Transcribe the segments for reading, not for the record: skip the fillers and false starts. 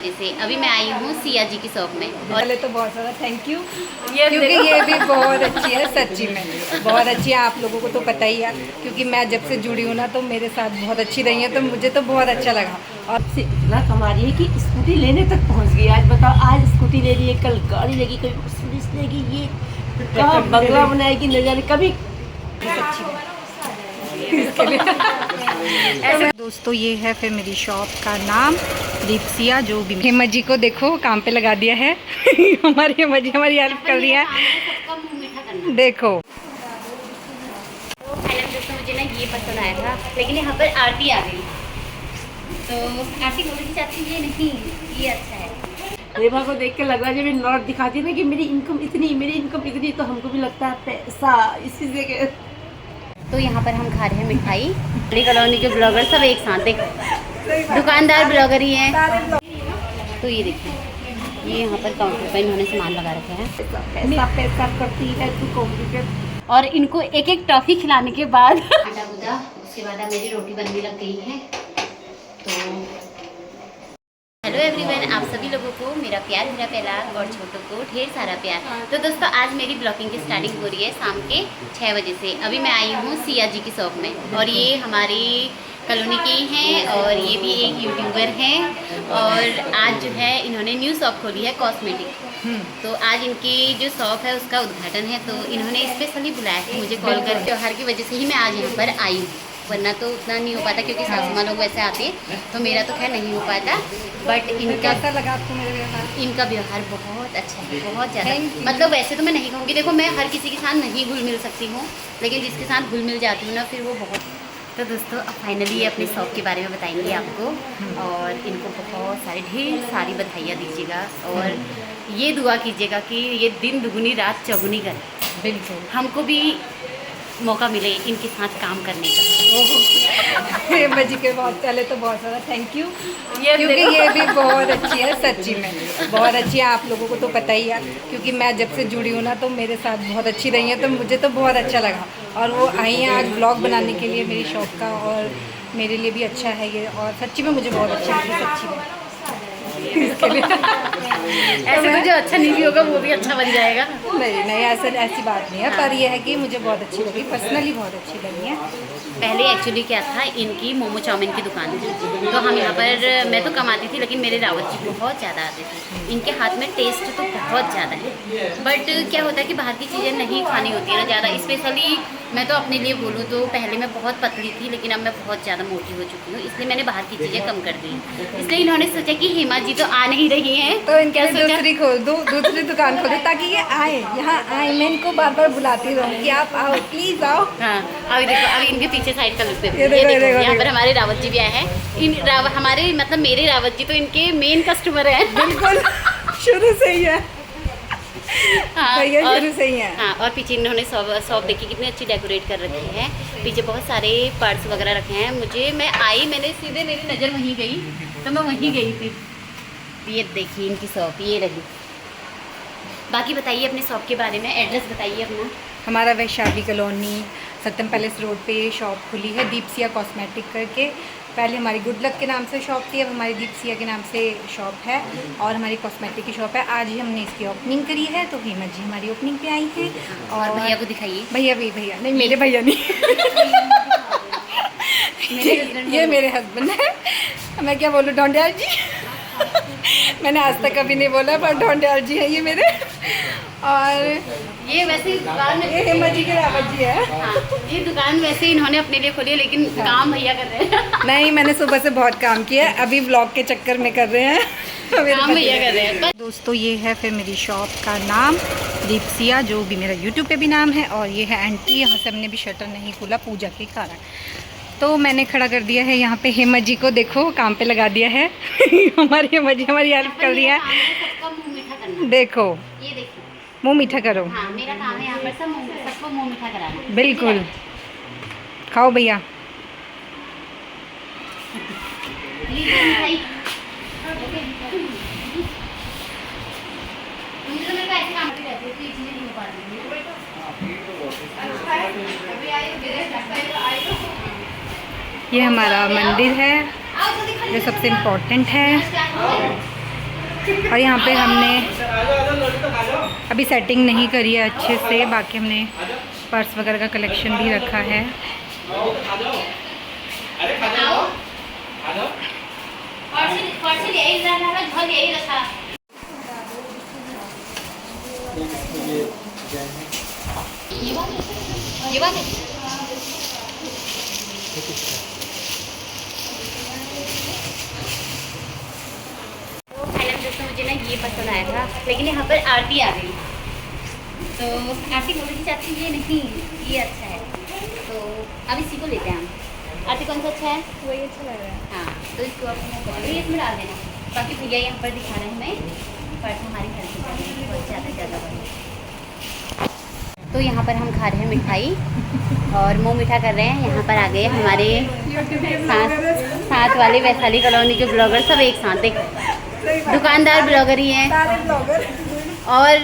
जैसे अभी मैं आई हूँ सिया जी की शॉप में और पहले तो बहुत ज़्यादा थैंक यू, क्योंकि ये भी बहुत अच्छी है, सच्ची में बहुत अच्छी है। आप लोगों को तो पता ही है, क्योंकि मैं जब से जुड़ी हूँ ना तो मेरे साथ बहुत अच्छी रही है, तो मुझे तो बहुत अच्छा लगा। और से इतना कमा रही है कि स्कूटी लेने तक पहुंच गई। आज बताओ, आज स्कूटी ले रही है, कल गाड़ी लेगी, कभी मर्सिडीज लेगी, ये कहाँ बंगला बनाएगी न जाने कभी। ऐसे दोस्तों, ये है फिर मेरी शॉप का नाम दीपसिया। जो भी हेमा जी को देखो काम पे लगा दिया है हमारी हेमा जी हमारी हेल्प कर रही है, देखो। पहले दोस्तों मुझे ना ये पसंद आया था, लेकिन यहाँ पर आरती आ गई तो आरती बोल रही चाहती ये नहीं, ये अच्छा है। रेमा को देख के लग रहा है, जब ये नोट दिखाती है ना कि मेरी इनकम इतनी, तो हमको भी लगता है पैसा इसी से। तो यहाँ पर हम खा रहे हैं मिठाई। बड़ी कॉलोनी के ब्लॉगर सब एक साथ देख, दुकानदार ब्लॉगर ही हैं। तो ये देखिए, ये यहाँ पर काउंटर पर इन्होंने सामान लगा रखे हैं। पैसा करती है तू कॉम्प्लिकेट। और इनको एक एक टॉफी खिलाने के बाद आटा गूंदा, उसके बाद मेरी रोटी बनने लग गई है। तो हेलो एवरीवन, आप सभी लोगों को मेरा प्यार, मेरा पहला और छोटों को ढेर सारा प्यार। तो दोस्तों, आज मेरी ब्लॉगिंग की स्टार्टिंग हो रही है शाम के 6 बजे से। अभी मैं आई हूँ सिया जी की शॉप में और ये हमारी कॉलोनी के ही हैं और ये भी एक यूट्यूबर हैं। और आज जो है इन्होंने न्यू शॉप खोली है कॉस्मेटिक। तो आज इनकी जो शॉप है उसका उद्घाटन है, तो इन्होंने स्पेशली बुलाया है मुझे कॉल कर। त्योहार की वजह से ही मैं आज यहाँ पर आई हूँ, वरना तो उतना नहीं हो पाता क्योंकि सासू माँ लोग वैसे आते हैं, तो मेरा तो खैर नहीं हो पाता। बट इनका कैसा लगा आपको मेरे व्यवहार? इनका व्यवहार बहुत अच्छा है, बहुत ज़्यादा। मतलब वैसे तो मैं नहीं कहूँगी, देखो मैं हर किसी के साथ नहीं घुल मिल सकती हूँ, लेकिन जिसके साथ घुल मिल जाती हूँ ना फिर वो बहुत। तो दोस्तों, अब फाइनली ये अपनी शॉप के बारे में बताएंगे आपको और इनको बहुत सारी ढेर सारी बधाइयाँ दीजिएगा और ये दुआ कीजिएगा कि ये दिन दुगुनी रात चौगुनी करें, बिल्कुल हमको भी मौका मिले इनके साथ काम करने का। हेमा जी के बहुत पहले तो बहुत ज़्यादा थैंक यू, क्योंकि ये भी बहुत अच्छी है, सच्ची में बहुत अच्छी है। आप लोगों को तो पता ही है, क्योंकि मैं जब से जुड़ी हूँ ना तो मेरे साथ बहुत अच्छी रही है, तो मुझे तो बहुत अच्छा लगा। और वो आई हैं आज ब्लॉग बनाने के लिए मेरी शॉप का, और मेरे लिए भी अच्छा है ये, और सच्ची में मुझे बहुत अच्छा लगी, सच्ची में। ऐसे तो जो अच्छा नहीं भी होगा वो भी अच्छा बन जाएगा। नहीं ऐसी बात नहीं है, पर ये है कि मुझे बहुत अच्छी लगी, पर्सनली बहुत अच्छी लगी है। पहले एक्चुअली क्या था, इनकी मोमो चाउमीन की दुकान थी, तो हम यहाँ पर मैं तो कमाती थी, लेकिन मेरे रावत जी बहुत ज़्यादा आते थे। इनके हाथ में टेस्ट तो बहुत ज़्यादा है, बट क्या होता है कि बाहर की चीज़ें नहीं खानी होती है ना ज़्यादा। स्पेशली मैं तो अपने लिए बोलूँ तो पहले मैं बहुत पतली थी, लेकिन अब मैं बहुत ज़्यादा मोटी हो चुकी हूँ, इसलिए मैंने बाहर की चीज़ें कम कर दी। इसलिए इन्होंने सोचा कि हेमा जी तो आ नहीं रही हैं, तो इनके दूसरी दुकान खोले ताकि ये आए, यहाँ आए। मैं इनको बार बार बुलाती रहूँ कि आप आओ, प्लीज़ आओ। हाँ, अभी देखो, अभी इनके पीछे साइड का लुक देखो, ये देखो यहाँ पर हमारे रावत जी भी आए हैं। हमारे मतलब मेरे रावत जी तो इनके मेन कस्टमर हैं। बिल्कुल शुरू से ही है। हाँ, भैया शुरू से ही है। हाँ, और पीछे इन्होंने शॉप देखी कितनी अच्छी डेकोरेट कर रखी है। पीछे बहुत सारे पर्स वगैरह रखे हैं। मैंने सीधे मेरी नज़र वहीं गई, तो मैं वहीं गई थी। ये देखिए इनकी शॉप, ये रही। बाकी बताइए अपनी शॉप के बारे में, एड्रेस बताइए अपना। हमारा वैशाली कॉलोनी सत्यम पैलेस रोड पे शॉप खुली है दीपसिया कॉस्मेटिक करके। पहले हमारी गुड लक के नाम से शॉप थी, अब हमारी दीपसिया के नाम से शॉप है और हमारी कॉस्मेटिक की शॉप है। आज ही हमने इसकी ओपनिंग करी है, तो हेमा जी हमारी ओपनिंग पे आई हैं। और भैया को दिखाइए। भैया नहीं, मेरे भैया नहीं ये मेरे हस्बैंड है। मैं क्या बोलूँ, ढोंडियाल जी मैंने आज तक कभी नहीं बोला, पर ढोंडियाल जी है ये मेरे। और ये वैसे दुकान ये हेमा जी के रावत जी है। हाँ, ये दुकान वैसे इन्होंने अपने लिए खोली है, लेकिन काम भैया कर रहे हैं। नहीं, मैंने सुबह से बहुत काम किया है, अभी व्लॉग के चक्कर में कर रहे हैं। काम भैया कर रहे हैं। दोस्तों, ये है फिर मेरी शॉप का नाम दीपसिया, जो भी मेरा यूट्यूब पे भी नाम है। और ये है आंटी, यहाँ से हमने भी शटर नहीं खोला पूजा के कारण, तो मैंने खड़ा कर दिया है यहाँ पे। हेमा जी को देखो काम पे लगा दिया है हमारी हेमा जी हमारी हेल्प कर रही है। देखो, ये देखिए, मुँह मीठा करो। हाँ, मेरा काम है यहाँ पर सबको मुँह मीठा कराना। बिल्कुल, खाओ भैया। लीजिए मिठाई। मुझे तो मेरे को ऐसे काम करती रहती है, तो ये चीज़ें नहीं हो पाती। ये हमारा मंदिर है जो सबसे इम्पोर्टेंट है। और यहाँ पे हमने अभी सेटिंग नहीं करी है अच्छे से, बाकी हमने पर्स वगैरह का कलेक्शन भी रखा है। ये बात है। दोस्तों मुझे ना ये पसंद आया था, लेकिन यहाँ पर आरती आ गई तो आरती बोल रही चाहती ये नहीं, ये अच्छा है, तो अब इसी को लेते हैं हम। आरती कौन सा अच्छा है? वही अच्छा लग रहा है। हाँ तो इसको अब इसमें डाल देना। बाकी भैया यहाँ पर दिखा रहे हैं हमें पर्स हमारी घर से बहुत ज़्यादा बड़ी। तो यहाँ पर हम खा रहे हैं मिठाई और मुँह मीठा कर रहे हैं। यहाँ पर आ गए हमारे साथ वाले वैशाली कॉलोनी के ब्लॉगर, सब एक साथ। देखो दुकानदार ब्लॉगर ही हैं और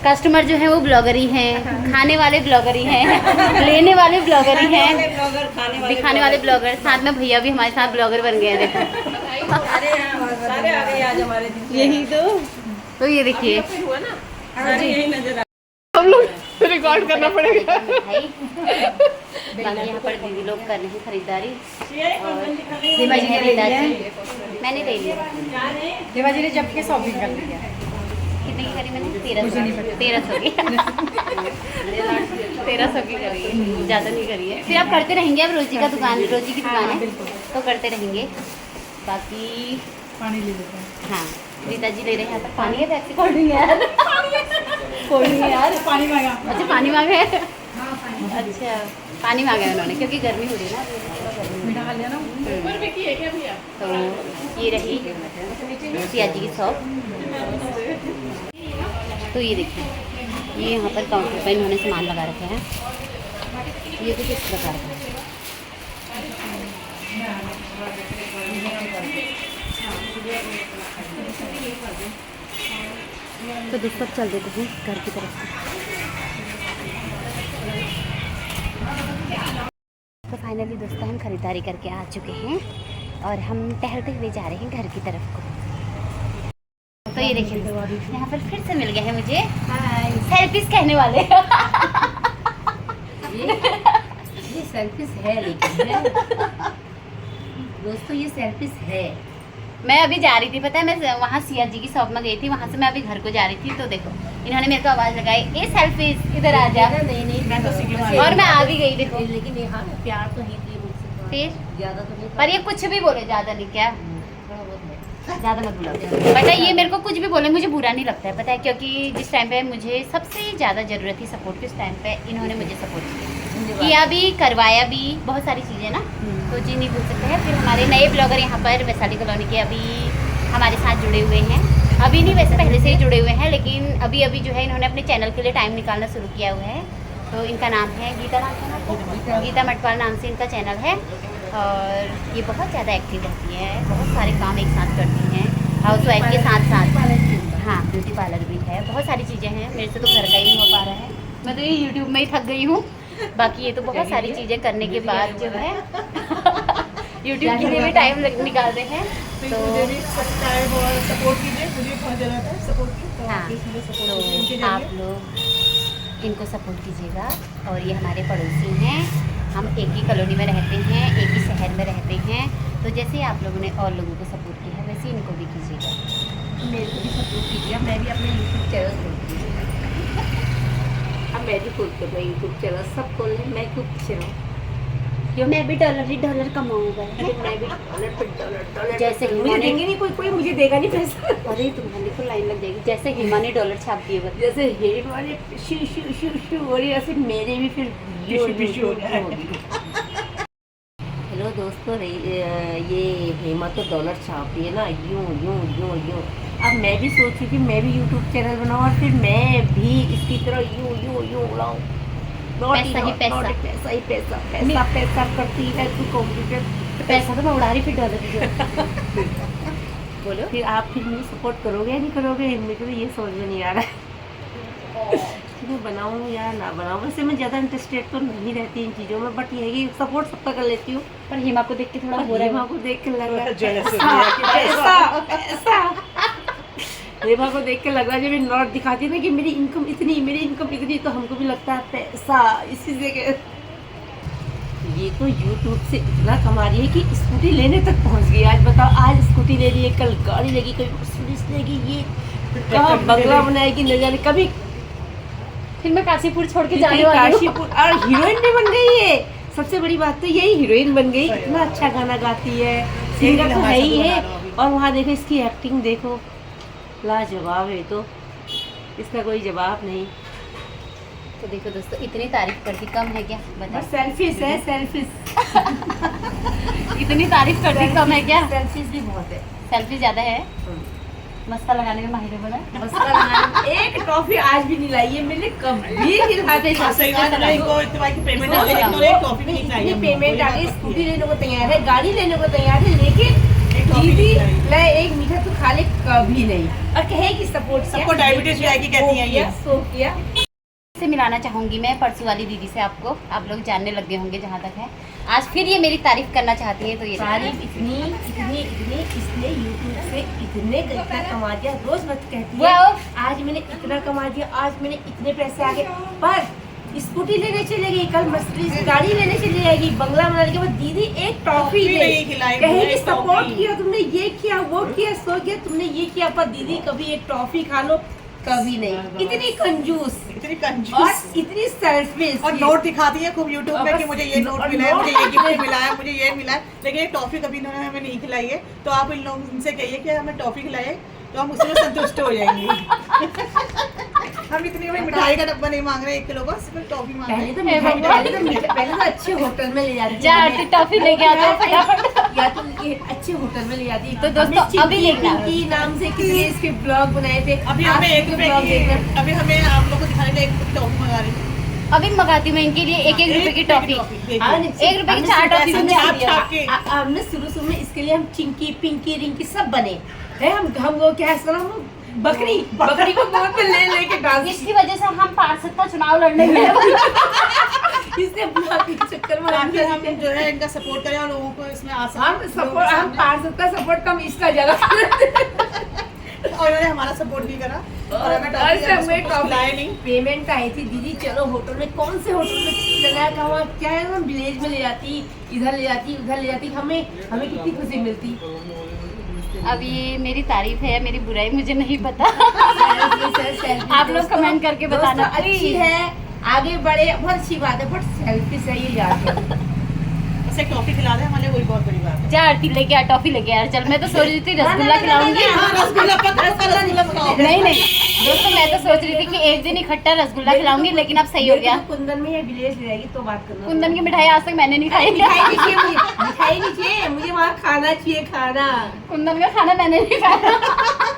कस्टमर जो है वो ब्लॉगर ही हैं, खाने वाले ब्लॉगर ही हैं, लेने वाले ब्लॉगर ही हैं, दिखाने वाले ब्लॉगर। साथ में भैया भी हमारे साथ ब्लॉगर बन गए हैं। देखो सारे आ गए आज हमारे दिन। यही तो ये देखिए हम लोग रिकॉर्ड करना पड़ेगा। बाकी यहाँ पर दीदी लोग कर रहे हैं खरीदारी और मैंने ले लिया। देवाजी ने जब के शॉपिंग कर लिया। कितने की करी मैंने? 1300 की 1300 की करी है, ज़्यादा नहीं करी है। फिर आप करते रहेंगे, अब रोजी की दुकान है तो करते रहेंगे। बाकी पानी ले लेते हैं। हाँ रीता जी ले रहे हैं यहाँ पर पानी है, पैप्सी कोल्ड ड्रिंक यार, कोल्ड ड्रिंक यार, पानी मांगा। अच्छा पानी मांगा है। अच्छा पानी मांगा है उन्होंने क्योंकि गर्मी हो रही है ना, मीठा खा लिया ना। तो ये रही सिया जी की शॉप। तो ये देखिए ये यहाँ पर काउंटर पर इन्होंने सामान लगा रखे हैं। ये कुछ इस प्रकार का तो दोस्तों अब चल देते हैं घर की तरफ से। तो फाइनली दोस्तों हम खरीदारी करके आ चुके हैं और हम टहलते हुए जा रहे हैं घर की तरफ को। तो ये देखिए यहाँ पर फिर से मिल गया है मुझे सेल्फीज कहने वाले। ये सेल्फिश है, लेकिन दोस्तों ये सेल्फिश है। मैं अभी जा रही थी, पता है मैं वहाँ सिया जी की शॉप में गई थी, वहाँ से मैं अभी घर को जा रही थी। तो देखो इन्होंने मेरे को आवाज़ लगाई, ए सेल्फीज इधर आ जा। नहीं मैं तो और मैं आ भी गई। देखो लेकिन यहाँ प्यार तो ही थी मुझसे, फिर ज्यादा तो नहीं। पर ये कुछ भी बोले, ज़्यादा नहीं क्या, ज़्यादा मत बुलाओ। पता है ये मेरे को कुछ भी बोले मुझे बुरा नहीं लगता है, पता है, क्योंकि जिस टाइम पे मुझे सबसे ज़्यादा ज़रूरत थी सपोर्ट की, उस टाइम पे इन्होंने मुझे सपोर्ट किया भी, करवाया भी, बहुत सारी चीज़ें ना, तो जी नहीं भूल सकते हैं। फिर हमारे नए ब्लॉगर यहाँ पर वैशाली कॉलोनी के अभी हमारे साथ जुड़े हुए हैं। अभी नहीं, वैसे पहले से ही जुड़े हुए हैं, लेकिन अभी जो है इन्होंने अपने चैनल के लिए टाइम निकालना शुरू किया हुआ है। तो इनका नाम है गीता, गीता मटवाल नाम से इनका चैनल है और ये बहुत ज़्यादा एक्टिव रहती है, बहुत सारे काम एक साथ करती हैं हाउस वाइफ के साथ साथ। हाँ ब्यूटी पार्लर भी है, बहुत सारी चीज़ें हैं। मेरे से तो घर का ही नहीं हो पा रहा है, मैं तो ये यूट्यूब में ही थक गई हूँ। बाकी ये तो बहुत सारी चीज़ें करने के बाद जो है यूट्यूब के लिए भी टाइम निकालते हैं। तो सपोर्ट कीजिए, मुझे बहुत ज़रूरत है सपोर्ट की। हाँ तो आप लोग इनको सपोर्ट कीजिएगा। और ये हमारे पड़ोसी हैं, हम एक ही कॉलोनी में रहते हैं, एक ही शहर में रहते हैं। तो जैसे आप लोगों ने और लोगों को सपोर्ट किया है वैसे इनको भी कीजिएगा। मेरे को भी सपोर्ट कीजिए, मैं भी अपने यूट्यूब चैनल खोलती हूँ। अब मैं भी खोलती हूँ यूट्यूब चैनल, सब खोल लें, मैं क्यों पीछे रहूँ? क्यों मैं भी डॉलर ही डॉलर कमाऊंगा। मैं भी डॉलर पे डॉलर जैसे मुझे देंगे नहीं, कोई मुझे देगा नहीं पैसा। अरे तुम्हारी तो लाइन लग जाएगी, जैसे हिमा ने डॉलर छाप दिए बस। जैसे हेड वाले शू शू शू शू और ऐसे मेरे भी फिर होगी। हेलो दोस्तों, ये हेमा तो डॉलर छाप रही है ना, यूं यूं यूं यूं। अब मैं भी सोची कि मैं भी यूट्यूब चैनल बनाऊँ और फिर मैं भी इसकी तरह यूं यूं यूं उड़ाऊँ। पैसा ही पैसा, पैसा ही पैसा, पैसा पैसा करती है तू कंप्यूटर। पैसा तो मैं उड़ा रही, फिर डॉलर की बोलो। फिर आप फिर मुझे सपोर्ट करोगे या नहीं करोगे? मेरे को तो ये समझ में नहीं आ रहा है कि मैं बनाऊँ या ना बनाऊँ। वैसे मैं ज़्यादा इंटरेस्टेड तो नहीं रहती इन चीज़ों में, बट ये है कि सपोर्ट सबका कर लेती हूँ। पर हिमा को देख के थोड़ा हो रहा है, हिमा को देख के लग रहा है पैसा पैसा। रेवा को देख के लग रहा है, जब ये नोट दिखाती है ना कि मेरी इनकम इतनी, तो हमको भी लगता है पैसा इसी से ये तो यूट्यूब से इतना कमा रही है कि स्कूटी लेने तक पहुंच गई। आज बताओ, आज स्कूटी ले रही है, कल गाड़ी लेगी, कोई मर्सिडीज लेगी, ये कहाँ बंगला बनाएगी न जाने कभी। फिर मैं काशीपुर छोड़ के जाने वाली हूँ। काशीपुर और हीरोइन भी बन गई है। सबसे बड़ी बात तो यही, हीरोइन बन गई। इतना अच्छा गाना गाती है, सिंगर तो है ही है। और वहाँ देखो इसकी एक्टिंग, देखो लाजवाब है, तो इसका कोई जवाब नहीं। तो देखो दोस्तों, इतनी तारीफ करती कम है क्या, बताओ। सेल्फिश है, सेल्फिश। इतनी तारीफ करती कम है क्या? सेल्फिश भी बहुत है। सेल्फी ज्यादा है। मस्का लगाने में माहिर है बड़ा। मस्का लगाने एक टॉफी आज भी नहीं लाई है मैंने, कभी दिखाते पेमेंट आ गई, स्कूटी लेने को तैयार है, गाड़ी लेने को तैयार है, लेकिन दीदी ले एक मीठा तो खा ले कभी नहीं, और कहेगी सपोर्ट, सबको डायबिटीज आएगी कहती है ये। सो किया से मिलाना चाहूंगी मैं परसों वाली दीदी से, आपको आप लोग जानने लग गए होंगे जहाँ तक है। आज फिर ये मेरी तारीफ करना चाहती है, तो ये तारीफ इतनी इसलिए यूट्यूब से इतना कमा दिया, रोज मत कहती है आज मैंने इतना कमा दिया, आज मैंने इतने पैसे आ गए, पर स्कूटी लेने चलेगी, कल मर्सिडीज गाड़ी लेने चली जाएगी, बंगला बनाने के बाद दीदी एक टॉफी कहेगी सपोर्ट किया तुमने, ये किया वो किया सो किया तुमने, ये किया, पर दीदी कभी एक टॉफी खा लो कभी नहीं। इतनी कंजूस और इतनी सेल्फिश, और नोट दिखाती है खूब यूट्यूब पे कि मुझे ये नोट मिला है, मुझे ये गिफ्ट मिला है, मुझे ये मिला है, लेकिन एक टॉफी कभी इन्होंने हमें नहीं खिलाई है। तो आप इन लोगों इनसे कहिए कि हमें टॉफी खिलाए, तो हम उसमें संतुष्ट हो जाएंगे। हम इतनी बड़ी मिठाई का डब्बा नहीं मांग रहे 1 किलो का, सिर्फ टॉफी मांग रहे हैं। पहले तो अच्छे होटल में ले जाती जा आरती टॉफी लेके आता है फटाफट, या तो ये अच्छे होटल में ले जाती। तो दोस्तों अभी देखना की नाम से कितने इसके ब्लॉग बनाए थे, अभी हमें 1 रुपए की, अभी हमें आप लोगों को दिखाने के लिए 1 रुपए की टॉफी मंगा रही है। अभी मंगाती हूँ मैं इनके लिए 1-1 रुपए की टॉफी, 1 रुपए की 4 टॉफी हमने शुरू में इसके लिए हम चिंकी पिंकी रिंकी सब बने है, हम वो क्या है बकरी को गोद में ले डांस। इसकी वजह से हम पार्षद का चुनाव लड़ने में इसने चक्कर में हम जो है इनका सपोर्ट करें और लोगों को इसमें हम पार्षद का सपोर्ट कम इसका ज्यादा और इन्होंने हमारा सपोर्ट नहीं करा और हमें टॉफी नहीं। पेमेंट आई थी दीदी, चलो होटल में, कौन से होटल में लगाया था, क्या है ना विलेज में ले जाती, इधर ले जाती उधर ले जाती, हमें कितनी खुशी मिलती। अब ये मेरी तारीफ है, मेरी बुराई मुझे नहीं पता। आप लोग कमेंट करके बताना। अच्छी है, आगे बढ़े, बहुत अच्छी बात है, बट सेल्फी से ये याद बस एक टॉफी खिला दे हमारे, वही बहुत बड़ी बात है। जा आरती लेके आ, टॉफी लेके आ। चल मैं तो सोच रही थी रसगुल्ला खिलाऊंगी। नहीं दोस्तों, मैं तो सोच रही थी कि एक दिन इकट्ठा रसगुल्ला खिलाऊंगी, लेकिन अब सही हो गया। कुंदन में या विलेज ले जाएगी तो बात करना। कुंदन की मिठाई आज तक मैंने नहीं खाई। मिठाई नहीं चाहिए मुझे, वहाँ खाना चाहिए, खाना। कुंदन का खाना मैंने नहीं खाया।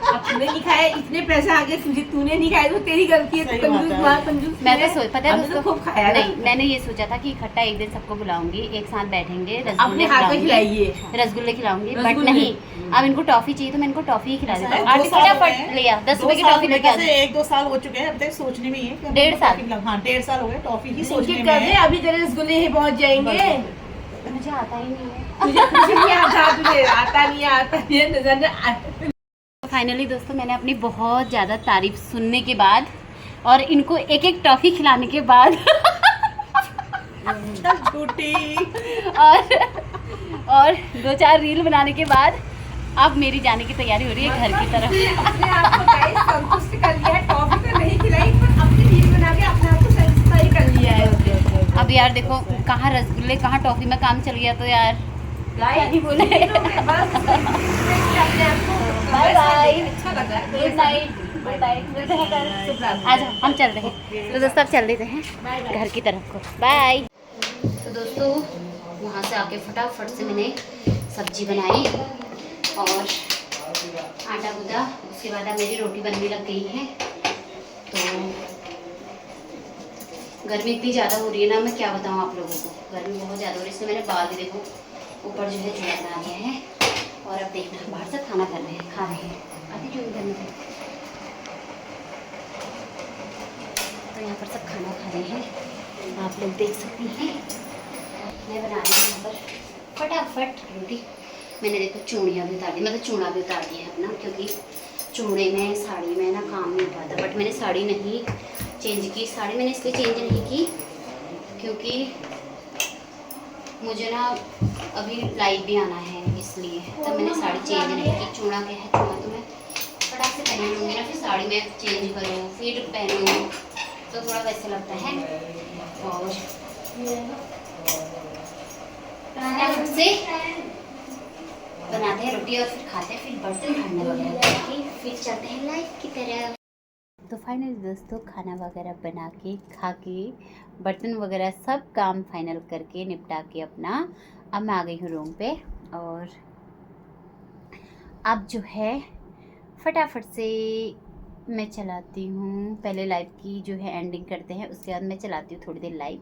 तूने नहीं खाया, इतने पैसे आ गए तुझे, तूने नहीं खाया तो तेरी गलती है। कंजूस मैं तो सोच, पता है दोस्तों, खूब खाया। नहीं, मैंने ये सोचा था कि इकट्ठा एक दिन सबको बुलाऊंगी, एक साथ बैठेंगे, अपने हाथ में खिलाइए, रसगुल्ले खिलाऊंगी, बट नहीं, अब इनको टॉफी चाहिए तो मैं इनको टॉफी ही खिला देता हूँ। आरती फटाफट ले आ, 10 रुपए की टॉफी लेके आ। 1-2 साल हो चुके हैं, अब तक सोचने में ही है। 1.5 साल, हाँ 1.5 साल हो गए टॉफी ही सोचने में है। अभी तेरे रसगुल्ले ही पहुँच जाएंगे। मुझे आता ही नहीं है। तुझे नहीं आता, तुझे आता नहीं है नजर। फाइनली दोस्तों, मैंने अपनी बहुत ज़्यादा तारीफ सुनने के बाद और इनको 1-1 टॉफ़ी खिलाने के बाद झूठी और 2-4 रील बनाने के बाद अब मेरी जाने की तैयारी हो रही है घर की तरफ। अपने आप को गाइस संतुष्ट कर लिया है, टॉफी तो नहीं खिलाई पर अपनी रील बना के अपने आप को सेटिस्फाई कर लिया है। अब यार देखो, कहाँ रसगुल्ले कहाँ टॉफ़ी में काम चल गया, तो यार क्या ही बोले। बाय बाय, अच्छा लगा, गुड नाइट, गुड नाइट। आज हम चल रहे हैं, तो दोस्तों अब चल देते हैं घर की तरफ को। बाय। तो दोस्तों वहाँ से आके फटाफट से मैंने सब्जी बनाई और आटा गूंदा, उसके बाद अब मेरी रोटी बनने लग गई है। तो गर्मी इतनी ज़्यादा हो रही है ना, मैं क्या बताऊँ आप लोगों को, गर्मी बहुत ज़्यादा हो रही है। इसलिए मैंने बाल भी देखो ऊपर जो है चूल्हा बना दिया है। और अब देखना बाहर से खाना खा रहे हैं आती क्यों करने से। तो यहाँ पर सब खाना खा रहे हैं, आप लोग देख सकती हैं। मैं बना रही हूँ यहाँ पर फटाफट रोटी। मैंने देखो चूड़ियाँ भी उतार दी, मतलब चूड़ा भी उतार दिया है अपना, क्योंकि चूड़े में साड़ी में ना काम नहीं उठाता, बट मैंने साड़ी नहीं चेंज की। साड़ी मैंने इसलिए चेंज नहीं की क्योंकि मुझे ना अभी लाइव भी आना है, इसलिए तब मैंने साड़ी चेंज नहीं की। चूड़ा क्या है, चूड़ा तो मैं फटाक से पहन लूँगी ना, फिर साड़ी में चेंज करूँ फिर पहनूँ तो थोड़ा वैसा लगता है। और से बनाते हैं रोटी और फिर खाते हैं, फिर बर्तन धोने वगैरह करके फिर चलते हैं लाइव की तरफ। तो फाइनली दोस्तों खाना वगैरह बना के खा के बर्तन वगैरह सब काम फाइनल करके निपटा के अपना अब मैं आ गई हूँ रूम पे। और अब जो है फटाफट से मैं चलाती हूँ, पहले लाइव की जो है एंडिंग करते हैं, उसके बाद मैं चलाती हूँ थोड़ी देर लाइव,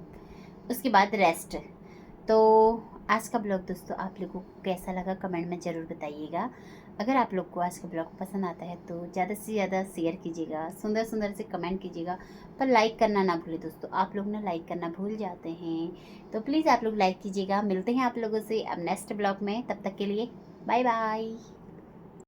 उसके बाद रेस्ट। तो आज का ब्लॉग दोस्तों आप लोगों को कैसा लगा कमेंट में ज़रूर बताइएगा। अगर आप लोग को आज का ब्लॉग पसंद आता है तो ज़्यादा से ज़्यादा शेयर कीजिएगा, सुंदर सुंदर से कमेंट कीजिएगा, पर लाइक करना ना भूलें दोस्तों। आप लोग ना लाइक करना भूल जाते हैं, तो प्लीज़ आप लोग लाइक कीजिएगा। मिलते हैं आप लोगों से अब नेक्स्ट ब्लॉग में, तब तक के लिए बाय बाय।